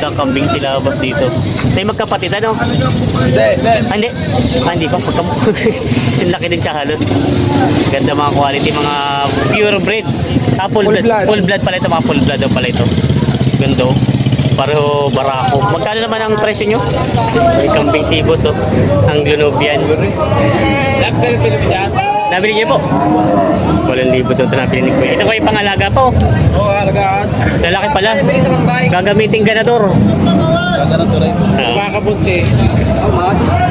magandang kambing sila boss dito. Tayo magkapatid ano? Hindi. Hindi pa. Sinlaki din siya halos. Ganda mga quality, mga pure breed. Full blood. Full blood pala ito, mga full blood daw pala ito. Ganda. Pareho barako. Magkano naman ang presyo nyo? May kambing si boss oh. Ang Lunubian. Nabili niyo po? 8,000 ito nabili ni Kuya. Ito ko yung pangalaga po. Oo, alagaan. Lalaki pala. Gagamitin ganador. Ganador rin. Makakabunti.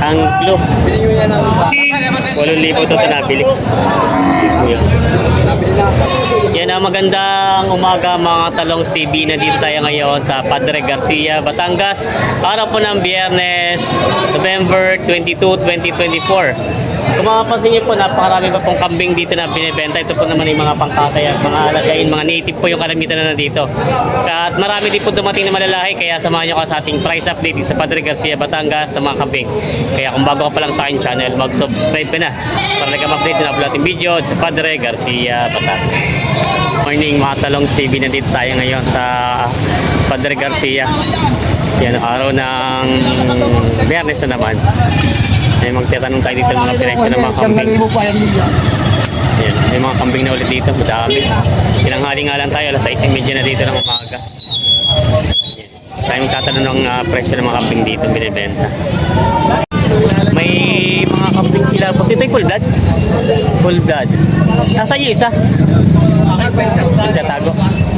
Ang club. 8,000 ito nabili. Kuya. Yan ang magandang umaga mga Talongs TV. Nandito tayo ngayon sa Padre Garcia, Batangas. Araw po ng Biyernes, November 22, 2024. Kung mapapansin niyo po, napakarami pa pong kambing dito na binibenta. Ito po naman yung mga pangkatay, mga alagain, mga native po yung kalamitan na nandito. At marami din po dumating na malalahi, kaya samahan niyo ka sa ating price update sa Padre Garcia, Batangas ng mga kambing. Kaya kung bago ka pa lang sa aking channel, mag-subscribe ka na para nag-update sa upload nating video sa Padre Garcia, Batangas. Morning mga Talongs TV, nandito tayo ngayon sa Padre Garcia. Yan, araw ng Biyernes na naman. Ay magtatanong tayo dito ng mga presyo ng mga kambing. Ayan, may mga kambing na ulit dito, madami. Ilanghali nga lang tayo, alas 6:30 na dito ng umaga. Tayo magtatanong ng presyo ng mga kambing dito, binibenta. May mga kambing sila po. Ito yung full blood? Full blood. Nasaan yung isa? Nagtatago.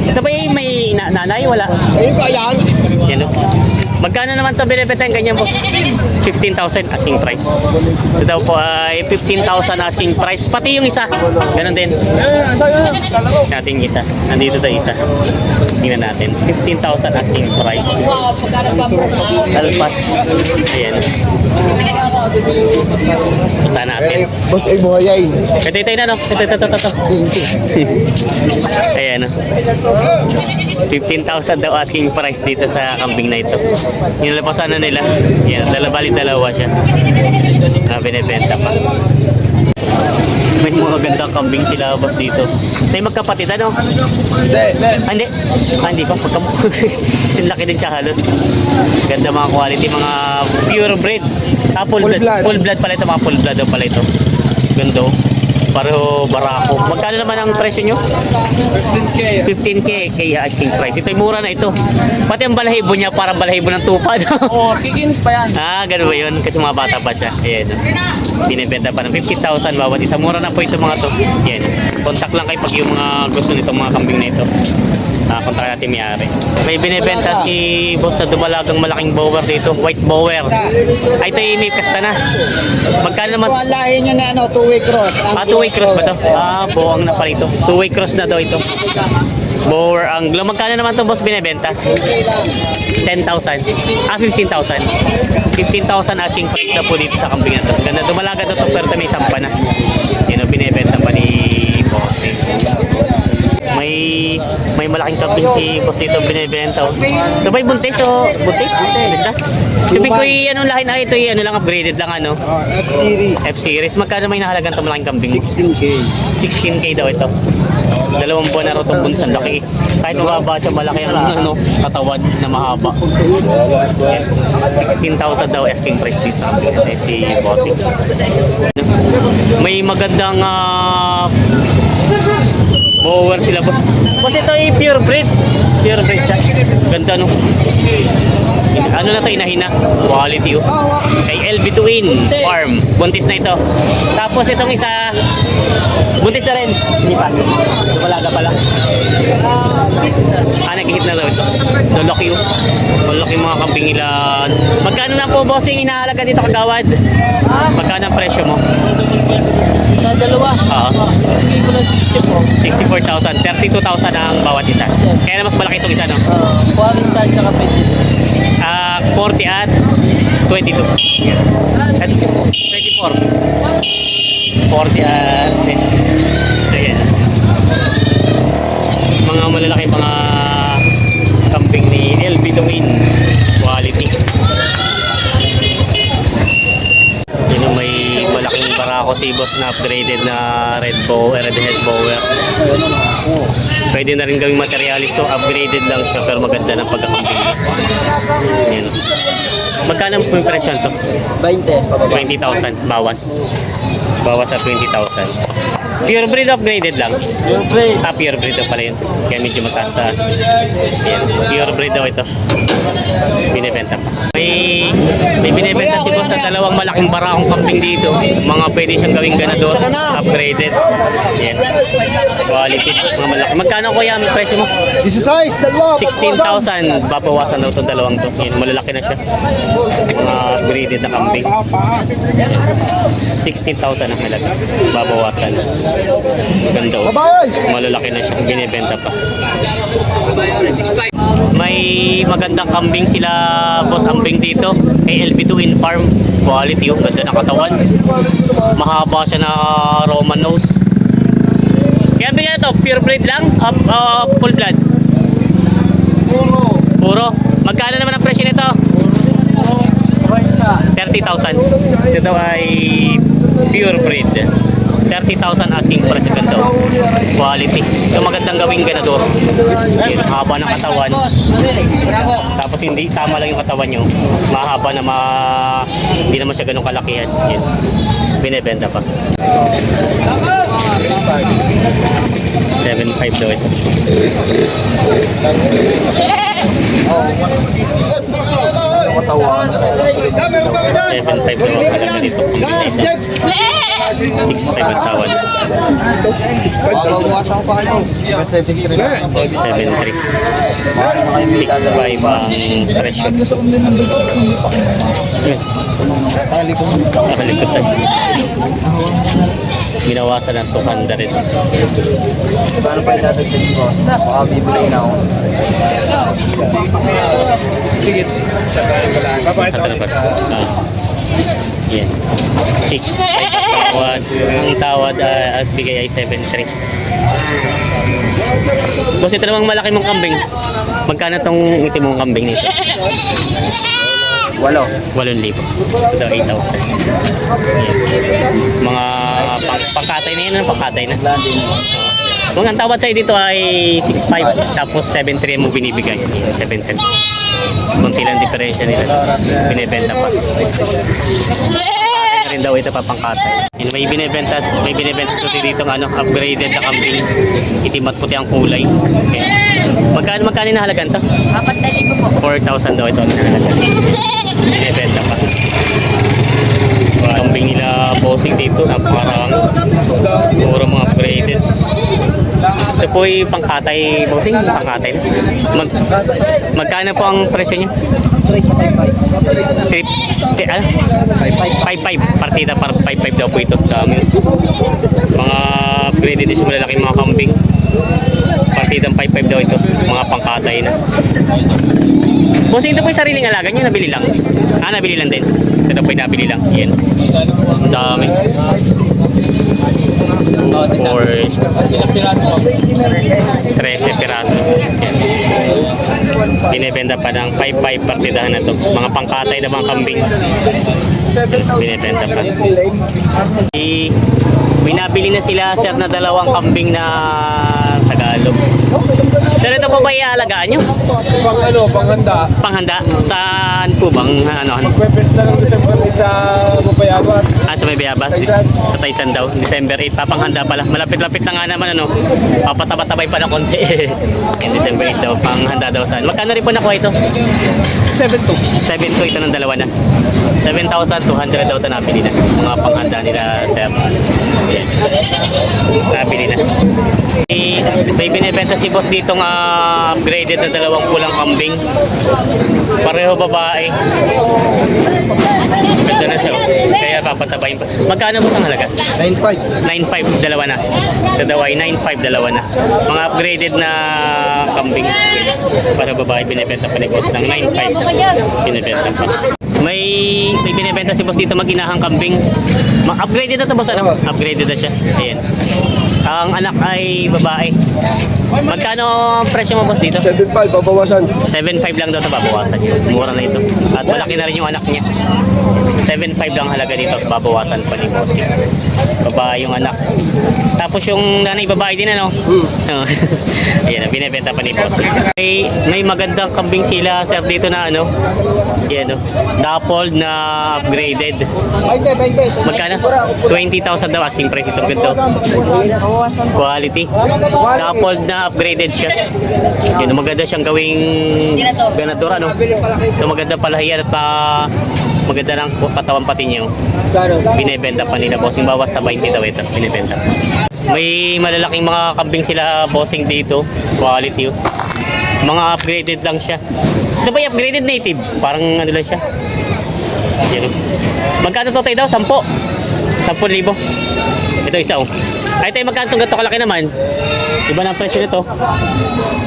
Ito ba yung may nanay? Wala? Ayun ka yan. Yan o. Magkano naman ito binibenta yung ganyan po? 15,000 asking price. Ito daw po ay 15,000 asking price. Pati yung isa. Ganon din. Natin yung isa. Nandito tayo isa. Tingnan natin. 15,000 asking price. Talpas. Ayan. Punta natin. Boss ay buhayain. Ito na no. Ito. Ayan. 15,000 daw asking price dito sa kambing na ito. Nilalapasan na nila. Yan, dalawa siya. Binibenta pa. May mga gandang kambing sila boss dito. Tayo magkapatid ano? Hindi pa. Sinlaki din siya halos. Ganda mga quality, mga pure breed. Full blood pala ito, mga full blood daw pala ito. Ganda. Pareho barako. Magkano naman ang presyo nyo? 15K kaya asking price. Ito yung mura na ito. Pati ang balahibo niya, parang balahibo ng tupa. Oo, kikinis pa yan. Ganun ba yun? Kasi mga bata pa siya. Ayan. Binibenta pa ng 50,000 bawat isa. Mura na po ito mga to. Ayan. Contact lang kayo pag yung mga gusto nitong mga kambing na ito. Kontak natin may-ari. May binibenta si boss na dumalagang malaking bower dito. White bower. Ay, ito yung may kasta na. Magkano naman? Ang lahi nyo na two-way cross. Two-way cross ba to? Buwang na pala ito. Two-way cross na daw ito. Bower Anglo. Magkano naman to boss binibenta? 10,000. 15,000. 15,000 asking price na po dito sa kambing na to. Ganda. Dumalaga to pero may sampa na. Yun o, binibenta pa ni boss. May malaking kambing si boss dito binibenta. Ito ba yung buntis o? Buntis? Ganda. Sabi ko ano lahi na ito ano lang upgraded lang ano? F-series. F-series. Magkano may nahalagan ito malaking kambing? 16K. 16K daw ito. 2 buwan na rin itong buntis. Ang laki. Kahit mababa siya, malaki ang katawan na mahaba. 16,000 daw asking price dito sa kambing natin si Bossy. May magandang bower sila boss. Boss ito ay pure breed. Pure breed siya. Ganda no. Ano na ito, inahina. Quality oh. Kay LB Twin Farm. Buntis na ito. Tapos itong isa, buntis na rin. Hindi pa. Dumalaga pa lang. Nagihit na daw ito. Lulaki oh. Lulaki mga kambing nila. Magkano na po bossing inahalaga dito kagawad? Magkano ang presyo mo? Sa dalawa? Hindi ko lang 64,000. 32,000 ang bawat isa. Kaya na mas malaki itong isa no? 40 at saka 40 at 22. At 24. 40 at ayan. Mga malalaki mga kambing ni LB Twin quality. Yun know, may malaking barako si boss na upgraded na red head bower. Pwede na rin gawing materialis to, upgraded lang siya pero maganda ng pagkakambing. Magkano po yung presyo to? 20. 20,000 bawas. Bawas sa 20,000. Pure breed upgraded lang. Yung free. Pure breed daw pala yun. Kaya medyo mataas sa... Yan. Pure breed daw ito. Binibenta pa. May binibenta si boss na dalawang malaking barakong kambing dito. Mga pwede siyang gawing ganador. Upgraded. Yan. Quality. Mga malaki. Magkano kuya ang presyo mo? This is size, dalawa. 16,000. Babawasan daw itong dalawang to. Yan. Malalaki na siya. Mga upgraded na kambing. 16,000 ang halaga. Babawasan. Ganda oh. Malalaki na siya. Binibenta pa. May magandang kambing sila boss ambing dito. ALB2 in farm. Quality oh. Ganda ng katawan. Mahaba siya na Roman nose. Kaya bigyan ito. Pure breed lang? Full blood? Puro. Magkano naman ang presyo nito? 30,000. Ito ay pure breed. 30,000 asking price ganito. Quality. Ito magandang gawing ganador. Yun, haba ng katawan. Tapos hindi tama lang yung katawan nyo. Mahaba na hindi naman siya ganun kalakihan. Yun. Binibenta pa. 7.5 daw ito. 7.5 daw ang halaga dito. 6.5 ang tawad. 7.3. 6.5 ang presyo. Nakalikot tayo. Ginawasan ng 200. Paano pa itatagdag ko? Baka bibili na ako. Sige. Katanong pa. Yan. 6. Ang tawad as bigay ay 7.3. Boss, ito namang malaki mong kambing. Magkano tong itim mong kambing nito? 8,000. Ito 8,000. Yan. Mga pangkatay na yun. Pangkatay na. Ang tawad sa'yo dito ay 6.5 tapos 7.3 mo binibigay. 7.3. Kunti lang diferensya nila. Binibenta pa. Rin daw ito papangkatay. May binibenta dito ng upgraded na kambing. Itim at puti ang kulay. Okay. Magkano na halagan to? 4,000 po. 4,000 daw ito ang halagan. Binibenta pa. Kambing nila bossing dito, napakarang. Puro mga upgraded. Ito po ay pangkatay bossing, pangkatay na. Magkano po ang presyo niya? Straight na 5.5. 5.5. Partida para 5.5 daw po ito. Dami. Mga upgraded is malalaking mga kambing. Partidang 5.5 daw ito. Mga pangkatay na. Bossing, ito po yung sariling alaga niyo, nabili lang. Nabili lang din. Ito po yung nabili lang. Yan. Ang dami. 13 piraso. Yan. Binibenta pa ng 5.5 partidahan na to. Mga pangkatay na mga kambing. Binibenta pa. Binabili na sila sir na dalawang kambing na Tagalog. Sir, ito po ba ialagaan nyo? Panghanda. Panghanda? Saan po bang Pwepes na ng December 8 sa Mapayabas. sa may Bayabas? Sa Taysan daw. December 8. Papanghanda pala. Malapit-lapit na nga naman papataba-tabay pa na konti. In December 8 daw. Panghanda daw saan. Magkano rin po nakuha ito? 7.2. 7 to ito ng dalawa na. 7,200 daw ito nabili na. Mga panghanda nila sir. Yan. Nabili na. May binibenta si boss dito ng upgraded na dalawang pulang kambing. Pareho babae. Ganda na siya. Kaya papatabayin pa. Magkano mo sa halaga? 9.5. 9.5 dalawa na. Dalawa ay 9.5 dalawa na. Mga upgraded na kambing. Para babae binibenta pa ni boss ng 9.5. Binibenta pa. May binibenta si boss dito mag-inahang kambing. Upgraded na to boss ano? Upgraded na siya. Ayan. Ang anak ay babae. Magkano ang presyo mo boss dito? 7.5, babawasan. 7.5 lang daw ito, babawasan yun. Mura na ito. At malaki na rin yung anak niya. 7.5 lang halaga dito, babawasan pa ni boss. Babae yung anak. Tapos yung nanay babae din ano? Ayan, binibenta pa ni boss. May magandang kambing sila sir dito na ano? Yan o. Dappled na upgraded. Magkano? 20,000 daw asking price ito. Ganito. Quality. Dappled na upgraded siya. Yan, maganda siyang gawing ganador ano. Ito maganda palahiyan at maganda ng katawan pati niya. Binibenta pa nila bossing, bawas sa 20 daw ito. Binibenta. May malalaking mga kambing sila bossing dito. Quality oh. Mga upgraded lang siya. Ito ba yung upgraded native? Parang ano lang siya. Yan oh. Magkano to tayo daw? 10? 10,000. Ito isa oh. Ay tayo magkano itong ganito kalaki naman? Iba na ang presyo nito.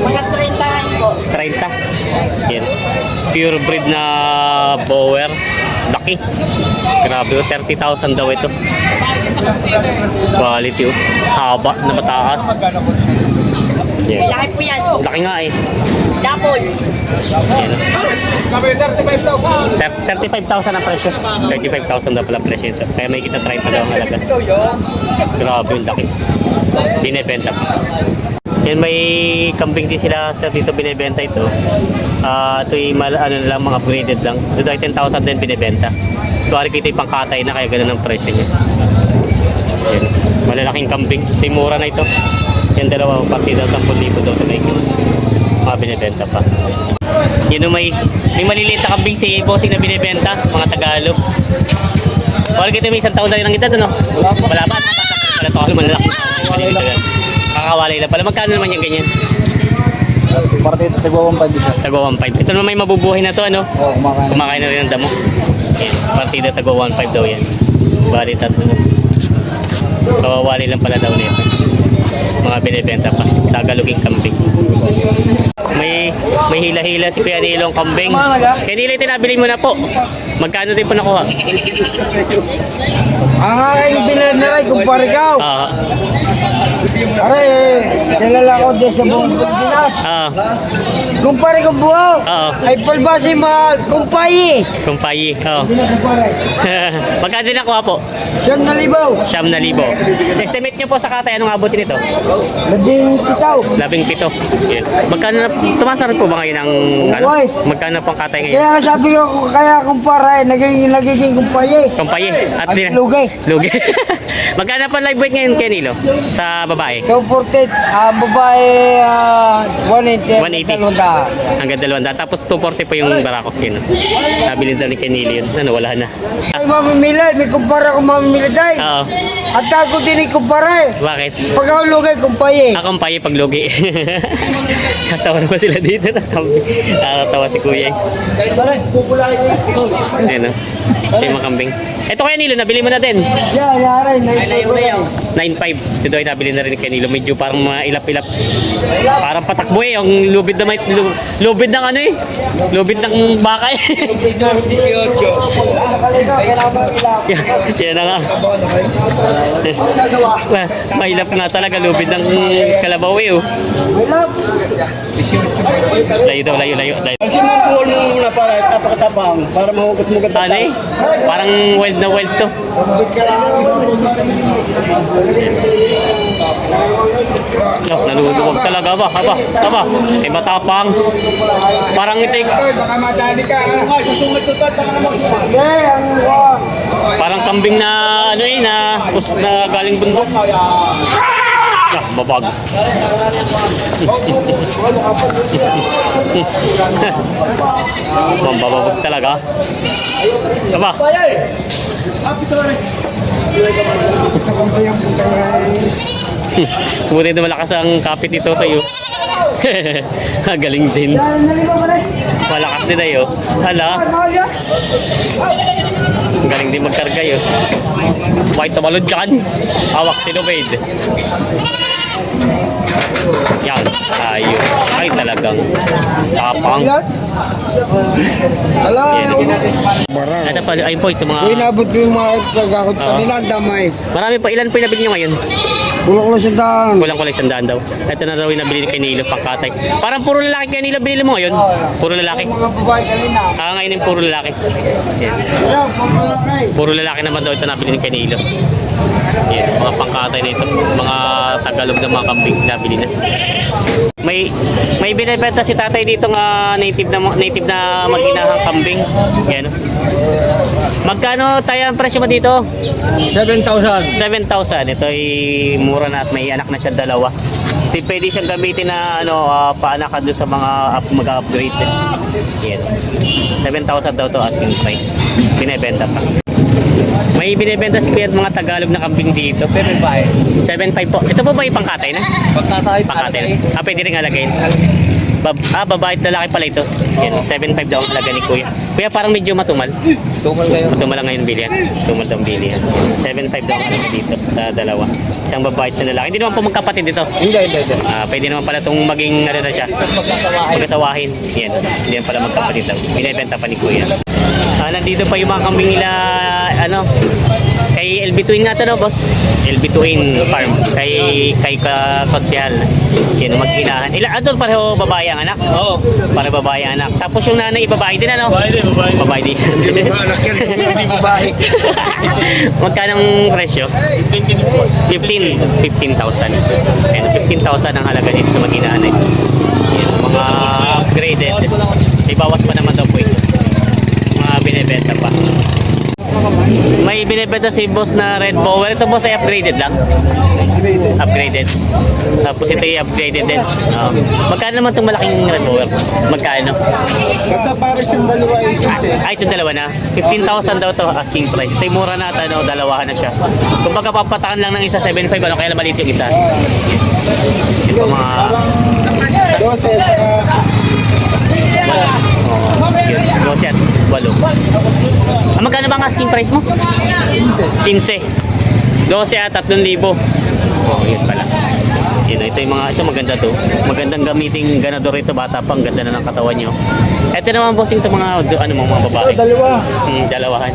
Mga 30 po. 30. Yan. Pure breed na bower. Laki. Grabe oh. 30,000 daw ito. Quality oh. Haba na mataas. Yan. Laki po yan. Laki nga eh. Doubles. Yan. 35,000 ang presyo. 35,000 daw pala presyo ito. Kaya may kita 30 daw ang halaga. Grabe yung laki. Binibenta. Yan, may kambing din sila sa dito binibenta ito. Ito yung ano lang, mga upgraded lang. Ito ay 10,000 din binibenta. So, ito yung pangkatay na kaya ganun ang presyo niya. Yan. Malalaking kambing. Ito yung mura na ito. Yan dalawa, pati daw 10,000 daw ito may mga binibenta pa. Yun may maliliit na kambing si bossing na binibenta, mga Tagalog. Wala kita may isang taon na rin ang edad, ano? Wala ba? Wala to ako malaki. Kakawalay lang pala. Magkano naman yung ganyan? Parte ito, tagwa 1.5 isa. Tagwa 1.5. Ito naman may mabubuhay na to, ano? Oo, kumakain. Kumakain na rin ng damo. Yan. Partida tagwa 1.5 daw yan. Bali tatlo. Kawawali lang pala daw nito. Mga binibenta pa. Tagaloging kambing. May hila-hila si Kuya Nilong kambing. Kaya Nilo, tinabili mo na po. Magkano din po nakuha? Ang aking bilan na rin, kumpare ka. Aray, kilala ko dyan sa buong Pilipinas. Kumpare ko buhaw. Ay palbasi kumpayi. Kumpayi. Magkano din nakuha po? 7,000. 7,000. Estimate nyo po sa katay, anong abutin ito? 17. 17. Yan. Magkano na, tumasar po ba ngayon ang, ano? Uy. Magkano po ang katay ngayon? Kaya sabi ko, kaya kumpare, nagiging kumpayi. Kumpayi. At lugay. Lugi. Magkano po live weight ngayon, Kenilo? Sa babae? Ikaw portet, babae 180. 180. Hanggang 200. Tapos 240 po yung barakok yun. Nabili daw ni Kenilo yun. Ano, wala na. Ay mamimili, may kumpara akong mamimili dahil. Oo. At ako din kumpare. Bakit? Pag ako lugay, kumpayi. Kumpayi pag lugi. Katawa naman sila dito. Nakakatawa si Kuya. Ayan o. Ito yung mga kambing. Ito kaya Nilo, nabili mo na din. Yan, yaray. 9.5. Ito ay nabili na rin kay Nilo. Medyo parang mga ilap-ilap. Parang patakbo eh. Ang lubid na lubid ng ano eh. Lubid ng baka eh. 18. Yan na nga. Mahilap nga talaga. Lubid ng kalabaw eh oh. May love. Layo daw, layo. Kasi mabuhol mo muna para napakatapang. Para mahugot-mugot. Ano eh? Parang wild na wild to. No, naluluwag talaga ba? Aba. Eh matapang. Parang itik. Baka madali ka. Susungit ito. Parang kambing na ano eh na galing bundok. Babag. Mambababag talaga. Aba. Buti na malakas ang kapit nito tayo. Galing din. Malakas din tayo. Hala. Galing din magkarga yun. White tumalod dyan. Hawak si Nubaid. Yan. Ayun. Ay talagang tapang. Alam Yan. Barang. Ito pa, ayun po, ito mga... Kung inabot mo yung mga kagakot Oo. kanila, ang damay. Marami pa, ilan po yung nabili nyo ngayon? Kulok lang sa daan. Kulang-kulang 100 daw. Ito na daw yung nabili kay Nilo, pangkatay. Parang puro lalaki kaya Nilo binili mo ngayon? Puro lalaki. Mga babae kanina. Ngayon yung puro lalaki. Yan. Ayan, pagkalakay. Puro lalaki naman daw ito nabili ni kay Nilo. Yan, mga pangkatay na ito. Mga Tagalog na mga kambing nabili na. May binibenta si tatay dito nga native na mag-inahang kambing. Yan. Magkano tayo ang presyo mo dito? 7,000. 7,000. Ito ay mura na at may anak na siya dalawa. Pwede siyang gamitin na paanakan doon sa mga mag-upgrade. Yan. 7,000 daw to asking price. Binebenta pa. May binebenta si Kuya at mga Tagalog na kambing dito. 7,500 po. Ito po ba yung pangkatay na? Pangkatay na. Pwede rin alagayin. Babae at lalaki pala ito. Yan, 7,500 daw ang halaga ni Kuya. Kuya parang medyo matumal. Tumal kayo. Matumal lang ngayon bilihan. Tumal daw ang bilihan. 7,500 daw ang halaga dito sa dalawa. Isang babae at isang lalaki. Hindi naman po magkapatid ito. Hindi. Pwede naman pala itong maging ano na siya. Magkasawahin. Yan. Hindi naman pala magkapatid daw. Binibenta pa ni Kuya. Nandito pa yung mga kambing nila kay LB Twin nga to no boss? LB Twin Farm. Kay Konsyal. Yan mag-inahan. Adol pareho babae ang anak? Oo. Pareho babae ang anak. Tapos yung nanay babae din ano? Babae din. Hindi babae. Magkano ang presyo? 15,000. Ayan, 15,000 ang halaga dito sa mag-inahan. Yan, mga upgraded. May bawas pa naman daw po ito. Mga binibenta pa. May binibenta si boss na Red Bower. Ito boss ay upgraded lang. Upgraded. Tapos ito ay upgraded din. Magkano naman itong malaking Red Bower? Magkano? Basta pares yung dalawa ay 15. Ito dalawa na. 15,000 daw to asking price. Ito yung mura na dalawahan na siya. Kung baga papatakan lang ng isa 7,500 kaya maliit yung isa. Ito mga 12 saka... yun, 12 at 8. Magkano ba ang asking price mo? 15. 12 at 3,000. Yun pala. Ito yung mga, ito maganda to. Magandang gamiting ganador ito, bata pang ganda na ng katawan nyo. Ito naman bossing ito mga, mga babae. Dalawa. Dalawahan.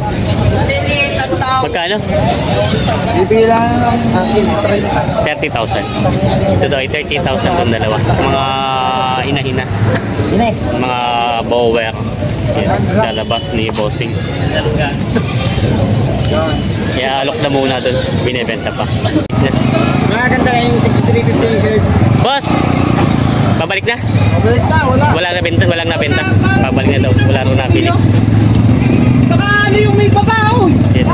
Magkano? Bibigyan lang ng 30,000. Ito daw ay 30,000 itong dalawa. Mga inahina. Mga bower. Yan, lalabas ni bossing. Kaya alok na muna doon. Binibenta pa. Maganda yung 350 shirt. Boss! Pabalik na? Mabalik na, wala. Walang nabenta. Pabalik na daw. Wala rin nabili. Baka ano yung may babaw? Yan.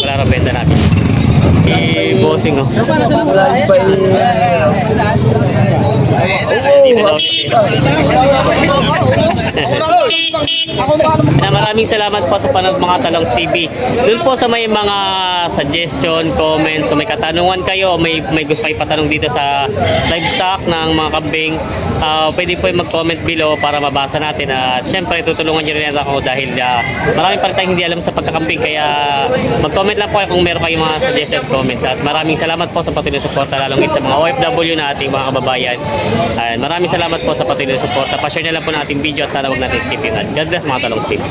Wala rin benta natin. Bossing oh. Dito daw. Maraming salamat po sa panood mga Talongs TV. Doon po sa may mga suggestion, comments, o may katanungan kayo, may gusto kayo patanong dito sa livestock ng mga kambing, pwede po yung mag-comment below para mabasa natin. At syempre tutulungan nyo rin ako dahil marami pa rin tayong hindi alam sa pagkakambing, kaya mag-comment lang po kayo kung meron kayong mga suggestion, comments. At maraming salamat po sa patuloy na suporta, lalong sa mga OFW na ating mga kababayan. And maraming salamat po sa patuloy na suporta. Pa-share na lang po ng ating video at sana wag natin skip yung ads. God bless mga Talongs TV.